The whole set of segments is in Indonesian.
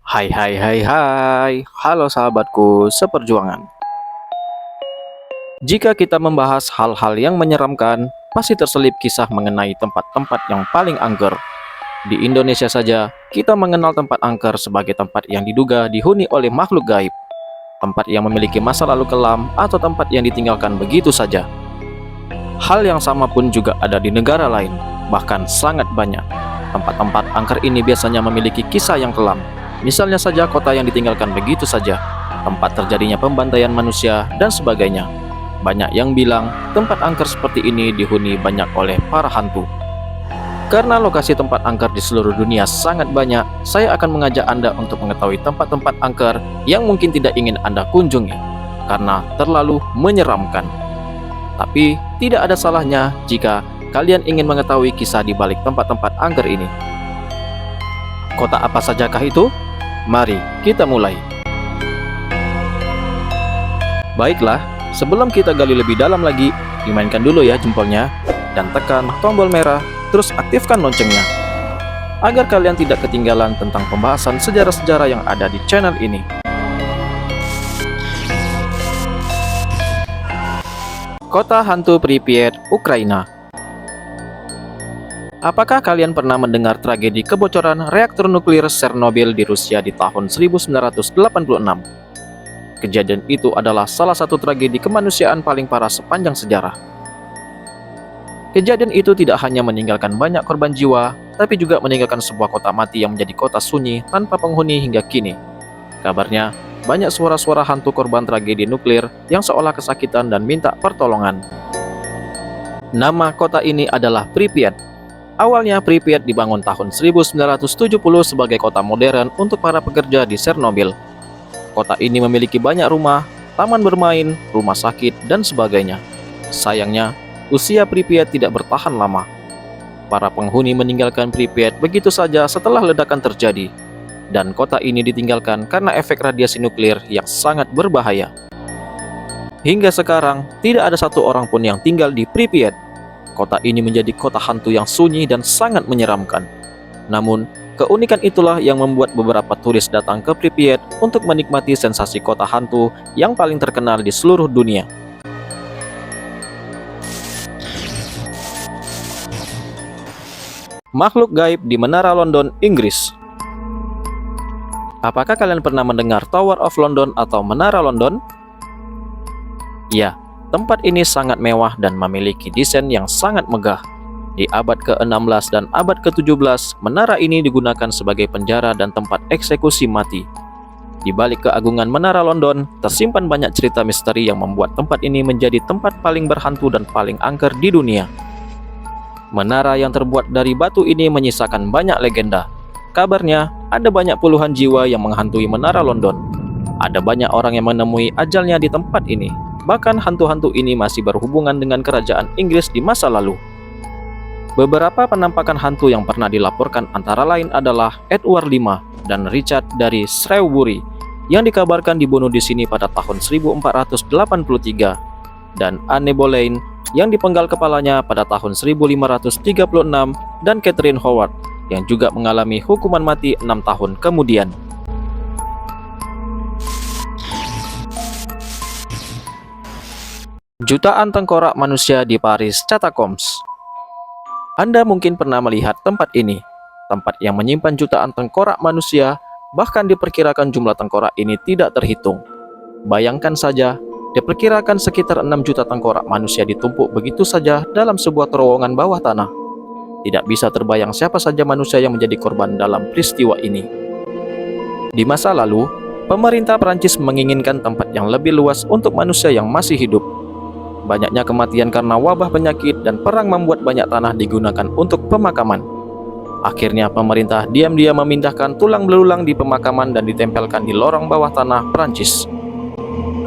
Hai hai hai hai, halo sahabatku seperjuangan. Jika kita membahas hal-hal yang menyeramkan, pasti terselip kisah mengenai tempat-tempat yang paling angker. Di Indonesia saja, kita mengenal tempat angker sebagai tempat yang diduga dihuni oleh makhluk gaib, tempat yang memiliki masa lalu kelam, atau tempat yang ditinggalkan begitu saja. Hal yang sama pun juga ada di negara lain, bahkan sangat banyak. Tempat-tempat angker ini biasanya memiliki kisah yang kelam. Misalnya saja kota yang ditinggalkan begitu saja, tempat terjadinya pembantaian manusia, dan sebagainya. Banyak yang bilang tempat angker seperti ini dihuni banyak oleh para hantu. Karena lokasi tempat angker di seluruh dunia sangat banyak, saya akan mengajak Anda untuk mengetahui tempat-tempat angker yang mungkin tidak ingin Anda kunjungi, karena terlalu menyeramkan. Tapi tidak ada salahnya jika kalian ingin mengetahui kisah di balik tempat-tempat angker ini. Kota apa sajakah itu? Mari kita mulai. Baiklah, sebelum kita gali lebih dalam lagi, dimainkan dulu ya jempolnya, dan tekan tombol merah, terus aktifkan loncengnya, agar kalian tidak ketinggalan tentang pembahasan sejarah-sejarah yang ada di channel ini. Kota hantu Pripyat, Ukraina. Apakah kalian pernah mendengar tragedi kebocoran reaktor nuklir Chernobyl di Rusia di tahun 1986? Kejadian itu adalah salah satu tragedi kemanusiaan paling parah sepanjang sejarah. Kejadian itu tidak hanya meninggalkan banyak korban jiwa, tapi juga meninggalkan sebuah kota mati yang menjadi kota sunyi tanpa penghuni hingga kini. Kabarnya, banyak suara-suara hantu korban tragedi nuklir yang seolah kesakitan dan minta pertolongan. Nama kota ini adalah Pripyat. Awalnya Pripyat dibangun tahun 1970 sebagai kota modern untuk para pekerja di Chernobyl. Kota ini memiliki banyak rumah, taman bermain, rumah sakit, dan sebagainya. Sayangnya, usia Pripyat tidak bertahan lama. Para penghuni meninggalkan Pripyat begitu saja setelah ledakan terjadi. Dan kota ini ditinggalkan karena efek radiasi nuklir yang sangat berbahaya. Hingga sekarang, tidak ada satu orang pun yang tinggal di Pripyat. Kota ini menjadi kota hantu yang sunyi dan sangat menyeramkan. Namun, keunikan itulah yang membuat beberapa turis datang ke Pripyat untuk menikmati sensasi kota hantu yang paling terkenal di seluruh dunia. Makhluk gaib di Menara London, Inggris. Apakah kalian pernah mendengar Tower of London atau Menara London? Ya, tempat ini sangat mewah dan memiliki desain yang sangat megah. Di abad ke-16 dan abad ke-17, menara ini digunakan sebagai penjara dan tempat eksekusi mati. Di balik keagungan Menara London, tersimpan banyak cerita misteri yang membuat tempat ini menjadi tempat paling berhantu dan paling angker di dunia. Menara yang terbuat dari batu ini menyisakan banyak legenda. Kabarnya, ada banyak puluhan jiwa yang menghantui Menara London. Ada banyak orang yang menemui ajalnya di tempat ini. Bahkan hantu-hantu ini masih berhubungan dengan kerajaan Inggris di masa lalu. Beberapa penampakan hantu yang pernah dilaporkan antara lain adalah Edward V dan Richard dari Shrewsbury yang dikabarkan dibunuh di sini pada tahun 1483, dan Anne Boleyn yang dipenggal kepalanya pada tahun 1536, dan Catherine Howard yang juga mengalami hukuman mati 6 tahun kemudian. Jutaan tengkorak manusia di Paris Catacombs. Anda mungkin pernah melihat tempat ini, tempat yang menyimpan jutaan tengkorak manusia, bahkan diperkirakan jumlah tengkorak ini tidak terhitung. Bayangkan saja, diperkirakan sekitar 6 juta tengkorak manusia ditumpuk begitu saja dalam sebuah terowongan bawah tanah. Tidak bisa terbayang siapa saja manusia yang menjadi korban dalam peristiwa ini. Di masa lalu, pemerintah Prancis menginginkan tempat yang lebih luas untuk manusia yang masih hidup. Banyaknya kematian karena wabah penyakit dan perang membuat banyak tanah digunakan untuk pemakaman. Akhirnya pemerintah diam-diam memindahkan tulang belulang di pemakaman dan ditempelkan di lorong bawah tanah Prancis.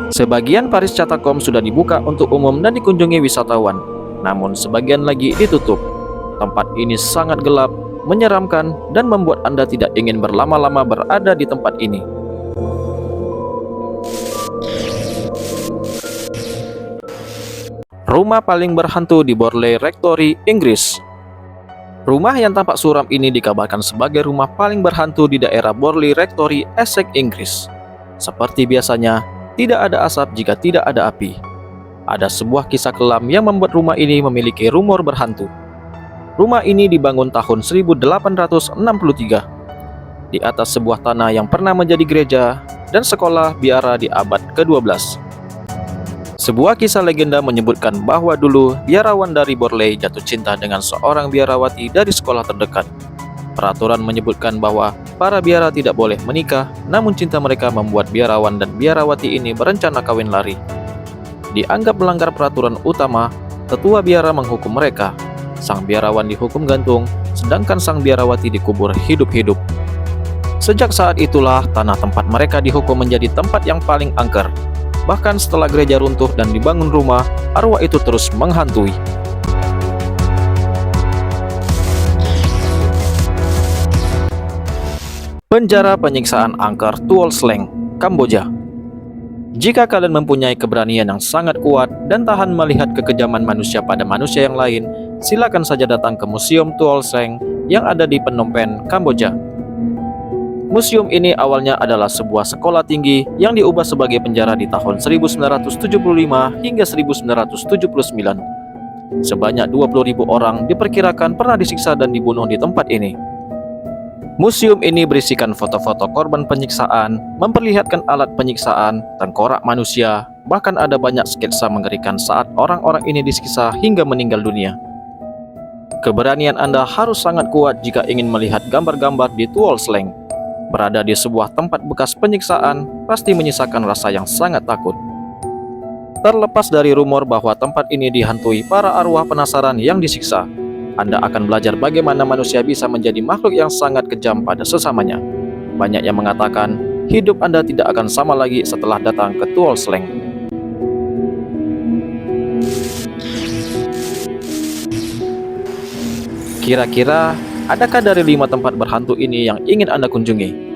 Sebagian Paris Catacombs sudah dibuka untuk umum dan dikunjungi wisatawan, namun sebagian lagi ditutup. Tempat ini sangat gelap, menyeramkan, dan membuat Anda tidak ingin berlama-lama berada di tempat ini. Rumah paling berhantu di Borley Rectory, Inggris. Rumah yang tampak suram ini dikabarkan sebagai rumah paling berhantu di daerah Borley Rectory, Essex, Inggris. Seperti biasanya, tidak ada asap jika tidak ada api. Ada sebuah kisah kelam yang membuat rumah ini memiliki rumor berhantu. Rumah ini dibangun tahun 1863 di atas sebuah tanah yang pernah menjadi gereja dan sekolah biara di abad ke-12. Sebuah kisah legenda menyebutkan bahwa dulu biarawan dari Borley jatuh cinta dengan seorang biarawati dari sekolah terdekat. Peraturan menyebutkan bahwa para biara tidak boleh menikah, namun cinta mereka membuat biarawan dan biarawati ini berencana kawin lari. Dianggap melanggar peraturan utama, tetua biara menghukum mereka. Sang biarawan dihukum gantung, sedangkan sang biarawati dikubur hidup-hidup. Sejak saat itulah tanah tempat mereka dihukum menjadi tempat yang paling angker. Bahkan setelah gereja runtuh dan dibangun rumah, arwah itu terus menghantui. Penjara penyiksaan angker Tuol Sleng, Kamboja. Jika kalian mempunyai keberanian yang sangat kuat dan tahan melihat kekejaman manusia pada manusia yang lain, silakan saja datang ke Museum Tuol Sleng yang ada di Phnom Penh, Kamboja. Museum ini awalnya adalah sebuah sekolah tinggi yang diubah sebagai penjara di tahun 1975 hingga 1979. Sebanyak 20.000 orang diperkirakan pernah disiksa dan dibunuh di tempat ini. Museum ini berisikan foto-foto korban penyiksaan, memperlihatkan alat penyiksaan, tengkorak manusia, bahkan ada banyak sketsa mengerikan saat orang-orang ini disiksa hingga meninggal dunia. Keberanian Anda harus sangat kuat jika ingin melihat gambar-gambar di Tuol Sleng. Berada di sebuah tempat bekas penyiksaan pasti menyisakan rasa yang sangat takut. Terlepas dari rumor bahwa tempat ini dihantui para arwah penasaran yang disiksa, Anda akan belajar bagaimana manusia bisa menjadi makhluk yang sangat kejam pada sesamanya. Banyak yang mengatakan, hidup Anda tidak akan sama lagi setelah datang ke Tuol Sleng. Kira-kira, adakah dari 5 tempat berhantu ini yang ingin Anda kunjungi?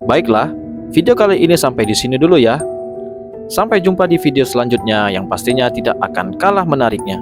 Baiklah, video kali ini sampai di sini dulu ya. Sampai jumpa di video selanjutnya yang pastinya tidak akan kalah menariknya.